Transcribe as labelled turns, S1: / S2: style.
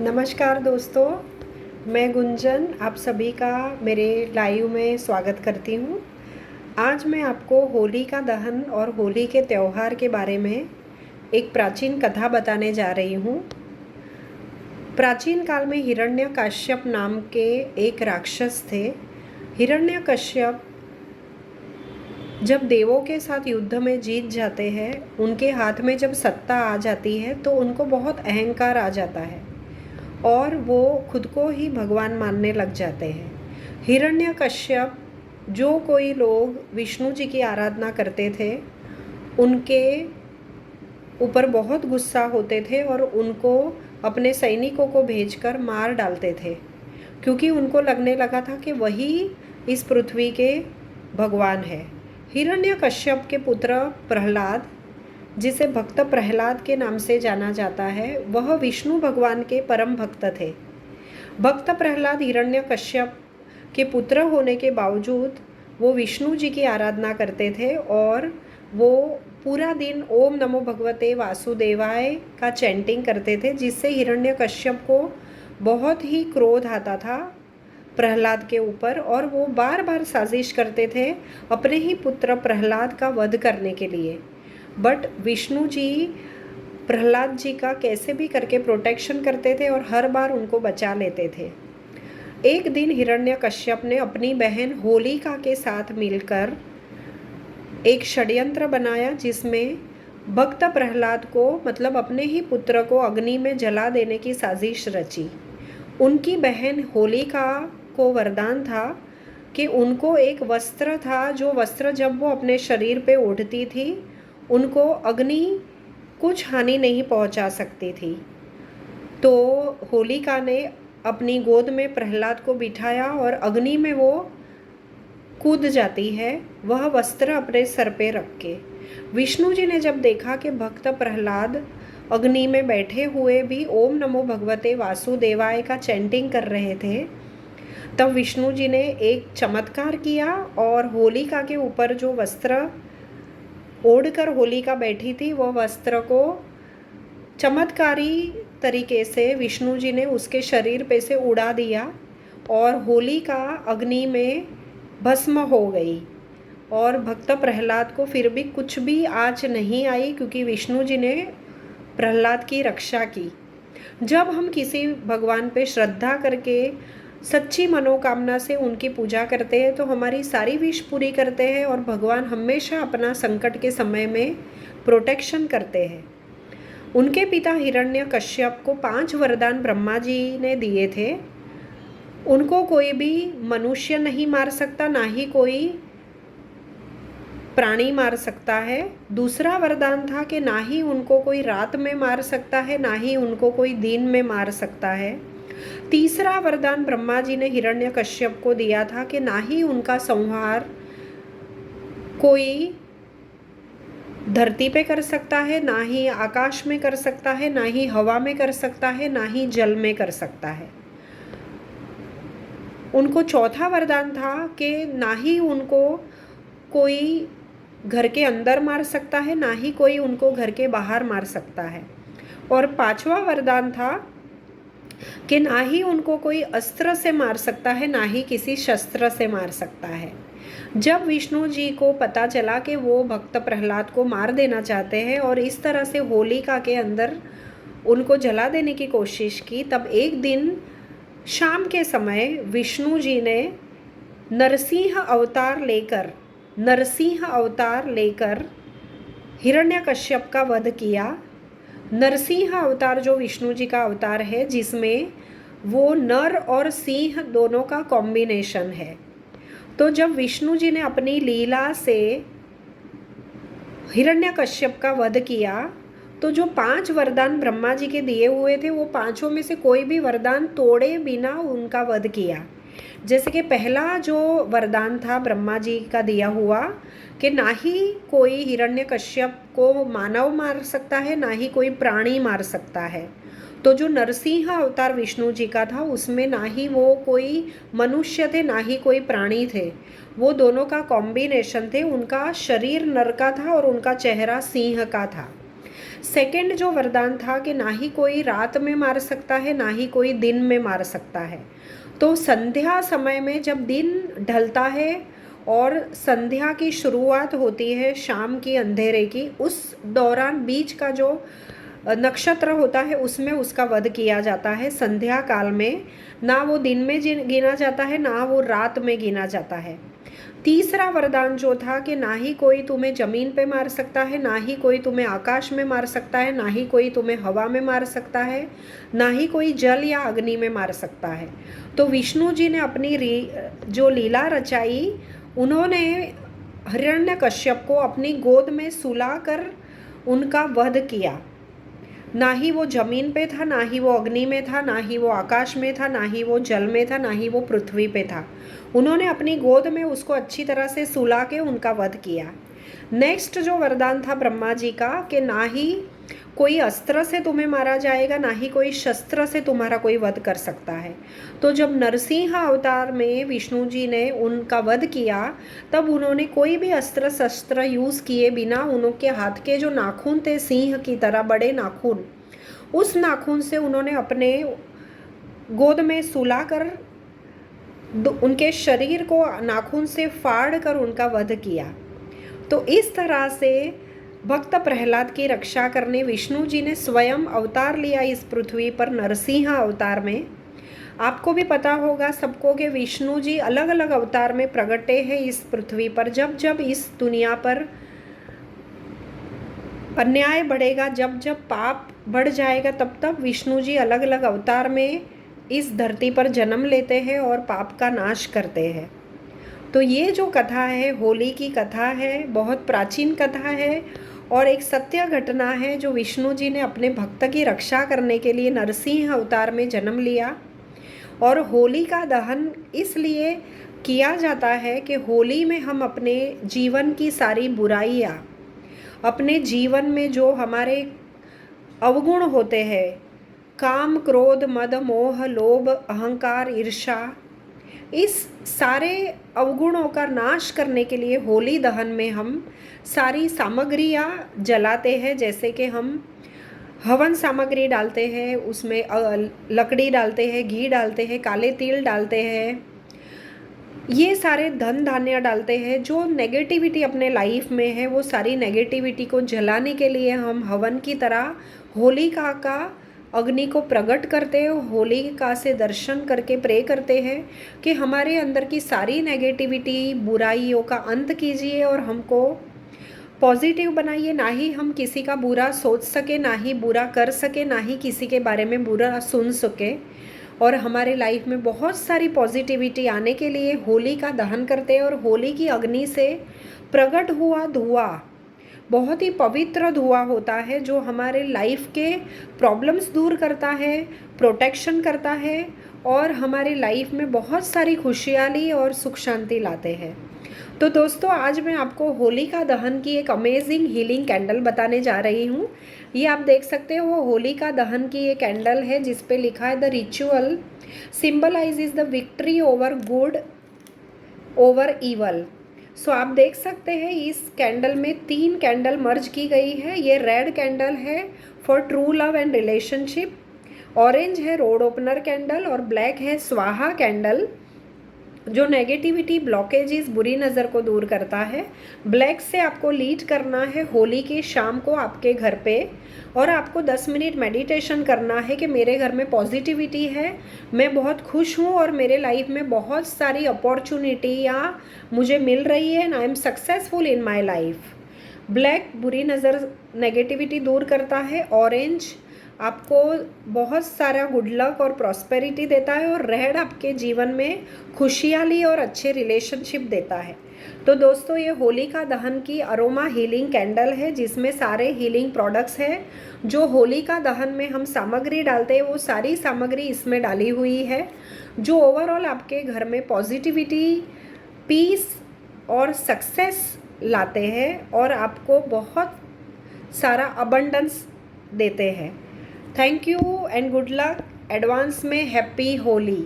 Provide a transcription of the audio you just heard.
S1: नमस्कार दोस्तों, मैं गुंजन आप सभी का मेरे लाइव में स्वागत करती हूँ। आज मैं आपको होलिका दहन और होली के त्यौहार के बारे में एक प्राचीन कथा बताने जा रही हूँ। प्राचीन काल में हिरण्यकश्यप नाम के एक राक्षस थे। हिरण्यकश्यप जब देवों के साथ युद्ध में जीत जाते हैं, उनके हाथ में जब सत्ता आ जाती है तो उनको बहुत अहंकार आ जाता है और वो खुद को ही भगवान मानने लग जाते हैं। हिरण्यकश्यप जो कोई लोग विष्णु जी की आराधना करते थे, उनके ऊपर बहुत गुस्सा होते थे और उनको अपने सैनिकों को भेजकर मार डालते थे, क्योंकि उनको लगने लगा था कि वही इस पृथ्वी के भगवान है। हिरण्यकश्यप के पुत्र प्रहलाद, जिसे भक्त प्रहलाद के नाम से जाना जाता है, वह विष्णु भगवान के परम भक्त थे। भक्त प्रहलाद हिरण्यकश्यप के पुत्र होने के बावजूद वो विष्णु जी की आराधना करते थे और वो पूरा दिन ओम नमो भगवते वासुदेवाय का चैंटिंग करते थे, जिससे हिरण्यकश्यप को बहुत ही क्रोध आता था प्रहलाद के ऊपर और वो बार बार साजिश करते थे अपने ही पुत्र प्रहलाद का वध करने के लिए। बट विष्णु जी प्रहलाद जी का कैसे भी करके प्रोटेक्शन करते थे और हर बार उनको बचा लेते थे। एक दिन हिरण्यकश्यप ने अपनी बहन होलिका के साथ मिलकर एक षड्यंत्र बनाया, जिसमें भक्त प्रहलाद को मतलब अपने ही पुत्र को अग्नि में जला देने की साजिश रची। उनकी बहन होलिका को वरदान था कि उनको एक वस्त्र था, जो वस्त्र जब वो अपने शरीर पे ओढ़ती थी उनको अग्नि कुछ हानि नहीं पहुंचा सकती थी। तो होलिका ने अपनी गोद में प्रहलाद को बिठाया और अग्नि में वो कूद जाती है, वह वस्त्र अपने सर पे रख के। विष्णु जी ने जब देखा कि भक्त प्रहलाद अग्नि में बैठे हुए भी ओम नमो भगवते वासुदेवाय का चैंटिंग कर रहे थे, तब विष्णु जी ने एक चमत्कार किया और होलिका के ऊपर जो वस्त्र ओढ़कर होलिका बैठी थी, वह वस्त्र को चमत्कारी तरीके से विष्णु जी ने उसके शरीर पे से उड़ा दिया और होलिका अग्नि में भस्म हो गई और भक्त प्रहलाद को फिर भी कुछ भी आँच नहीं आई, क्योंकि विष्णु जी ने प्रहलाद की रक्षा की। जब हम किसी भगवान पे श्रद्धा करके सच्ची मनोकामना से उनकी पूजा करते हैं तो हमारी सारी विश पूरी करते हैं और भगवान हमेशा अपना संकट के समय में प्रोटेक्शन करते हैं। उनके पिता हिरण्यकश्यप को 5 वरदान ब्रह्मा जी ने दिए थे। उनको कोई भी मनुष्य नहीं मार सकता, ना ही कोई प्राणी मार सकता है। दूसरा वरदान था कि ना ही उनको कोई रात में मार सकता है, ना ही उनको कोई दिन में मार सकता है। तीसरा वरदान ब्रह्मा जी ने हिरण्यकश्यप को दिया था कि ना ही उनका संहार कोई धरती पे कर सकता है, ना ही आकाश में कर सकता है, ना ही हवा में कर सकता है, ना ही जल में कर सकता है। उनको चौथा वरदान था कि ना ही उनको कोई घर के अंदर मार सकता है, ना ही कोई उनको घर के बाहर मार सकता है। और 5वां वरदान था कि ना ही उनको कोई अस्त्र से मार सकता है, ना ही किसी शस्त्र से मार सकता है। जब विष्णु जी को पता चला कि वो भक्त प्रहलाद को मार देना चाहते हैं और इस तरह से होलिका के अंदर उनको जला देने की कोशिश की, तब एक दिन शाम के समय विष्णु जी ने नरसिंह अवतार लेकर हिरण्यकश्यप का वध किया। नरसिंह अवतार जो विष्णु जी का अवतार है, जिसमें वो नर और सिंह दोनों का कॉम्बिनेशन है। तो जब विष्णु जी ने अपनी लीला से हिरण्यकश्यप का वध किया, तो जो 5 वरदान ब्रह्मा जी के दिए हुए थे, वो 5 में से कोई भी वरदान तोड़े बिना उनका वध किया। जैसे कि पहला जो वरदान था ब्रह्मा जी का दिया हुआ कि ना ही कोई हिरण्यकश्यप को मानव मार सकता है, ना ही कोई प्राणी मार सकता है। तो जो नरसिंह अवतार विष्णु जी का था, उसमें ना ही वो कोई मनुष्य थे, ना ही कोई प्राणी थे, वो दोनों का कॉम्बिनेशन थे। उनका शरीर नर का था और उनका चेहरा सिंह का था। सेकंड जो वरदान था कि ना ही कोई रात में मार सकता है, ना ही कोई दिन में मार सकता है। तो संध्या समय में जब दिन ढलता है और संध्या की शुरुआत होती है शाम की अंधेरे की, उस दौरान बीच का जो नक्षत्र होता है उसमें उसका वध किया जाता है। संध्या काल में ना वो दिन में गिना जाता है, ना वो रात में गिना जाता है। तीसरा वरदान जो था कि ना ही कोई तुम्हें जमीन पे मार सकता है, ना ही कोई तुम्हें आकाश में मार सकता है, ना ही कोई तुम्हें हवा में मार सकता है, ना ही कोई जल या अग्नि में मार सकता है। तो विष्णु जी ने अपनी जो लीला रचाई, उन्होंने हिरण्यकश्यप को अपनी गोद में सुलाकर उनका वध किया। ना ही वो जमीन पे था, ना ही वो अग्नि में था, ना ही वो आकाश में था, ना ही वो जल में था, ना ही वो पृथ्वी पे था। उन्होंने अपनी गोद में उसको अच्छी तरह से सुला के उनका वध किया। नेक्स्ट जो वरदान था ब्रह्मा जी का कि ना ही कोई अस्त्र से तुम्हें मारा जाएगा, ना ही कोई शस्त्र से तुम्हारा कोई वध कर सकता है। तो जब नरसिंह अवतार में विष्णु जी ने उनका वध किया, तब उन्होंने कोई भी अस्त्र शस्त्र यूज़ किए बिना उनके हाथ के जो नाखून थे सिंह की तरह बड़े नाखून, उस नाखून से उन्होंने अपने गोद में सुला कर उनके शरीर को नाखून से फाड़ कर उनका वध किया। तो इस तरह से भक्त प्रहलाद की रक्षा करने विष्णु जी ने स्वयं अवतार लिया इस पृथ्वी पर नरसिंह अवतार में। आपको भी पता होगा सबको कि विष्णु जी अलग अलग अवतार में प्रगटे हैं इस पृथ्वी पर। जब जब इस दुनिया पर अन्याय बढ़ेगा, जब जब पाप बढ़ जाएगा, तब तब विष्णु जी अलग अलग अवतार में इस धरती पर जन्म लेते हैं और पाप का नाश करते हैं। तो ये जो कथा है, होली की कथा है, बहुत प्राचीन कथा है और एक सत्य घटना है जो विष्णु जी ने अपने भक्त की रक्षा करने के लिए नरसिंह अवतार में जन्म लिया। और होली का दहन इसलिए किया जाता है कि होली में हम अपने जीवन की सारी बुराइयाँ, अपने जीवन में जो हमारे अवगुण होते हैं, काम, क्रोध, मद, मोह, लोभ, अहंकार, ईर्ष्या, इस सारे अवगुणों का नाश करने के लिए होली दहन में हम सारी सामग्रियाँ जलाते हैं। जैसे कि हम हवन सामग्री डालते हैं, उसमें लकड़ी डालते हैं, घी डालते हैं, काले तिल डालते हैं, ये सारे धन धान्य डालते हैं। जो नेगेटिविटी अपने लाइफ में है वो सारी नेगेटिविटी को जलाने के लिए हम हवन की तरह होलिका का अग्नि को प्रकट करते हैं। होलिका से दर्शन करके प्रे करते हैं कि हमारे अंदर की सारी नेगेटिविटी, बुराइयों का अंत कीजिए और हमको पॉजिटिव बनाइए। ना ही हम किसी का बुरा सोच सके, ना ही बुरा कर सके, ना ही किसी के बारे में बुरा सुन सके। और हमारे लाइफ में बहुत सारी पॉजिटिविटी आने के लिए होली का दहन करते हैं। और होली की अग्नि से प्रकट हुआ धुआं बहुत ही पवित्र धुआं होता है जो हमारे लाइफ के प्रॉब्लम्स दूर करता है, प्रोटेक्शन करता है और हमारी लाइफ में बहुत सारी खुशहाली और सुख शांति लाते हैं। तो दोस्तों, आज मैं आपको होलिका दहन की एक अमेजिंग हीलिंग कैंडल बताने जा रही हूँ। ये आप देख सकते हो, होलिका दहन की ये कैंडल है जिस पे लिखा है the ritual symbolises the victory over good over evil. So आप देख सकते हैं इस कैंडल में 3 कैंडल मर्ज की गई है। ये रेड कैंडल है for true love and relationship, orange है रोड ओपनर कैंडल और ब्लैक है स्वाहा कैंडल जो नेगेटिविटी, ब्लॉकेजेस, बुरी नज़र को दूर करता है। ब्लैक से आपको लीड करना है होली की शाम को आपके घर पे और आपको 10 मिनट मेडिटेशन करना है कि मेरे घर में पॉजिटिविटी है, मैं बहुत खुश हूँ और मेरे लाइफ में बहुत सारी अपॉर्चुनिटियाँ मुझे मिल रही है and I am successful in my life. Black बुरी नज़र, नेगेटिविटी दूर करता है। ऑरेंज आपको बहुत सारा गुड लक और प्रॉस्पेरिटी देता है और रेड आपके जीवन में खुशहाली और अच्छे रिलेशनशिप देता है। तो दोस्तों, ये होलिका दहन की अरोमा हीलिंग कैंडल है जिसमें सारे हीलिंग प्रोडक्ट्स हैं। जो होलिका दहन में हम सामग्री डालते हैं वो सारी सामग्री इसमें डाली हुई है जो ओवरऑल आपके घर में पॉजिटिविटी, पीस और सक्सेस लाते हैं और आपको बहुत सारा अबंडेंस देते हैं। Thank you and good luck. Advance में हैप्पी होली।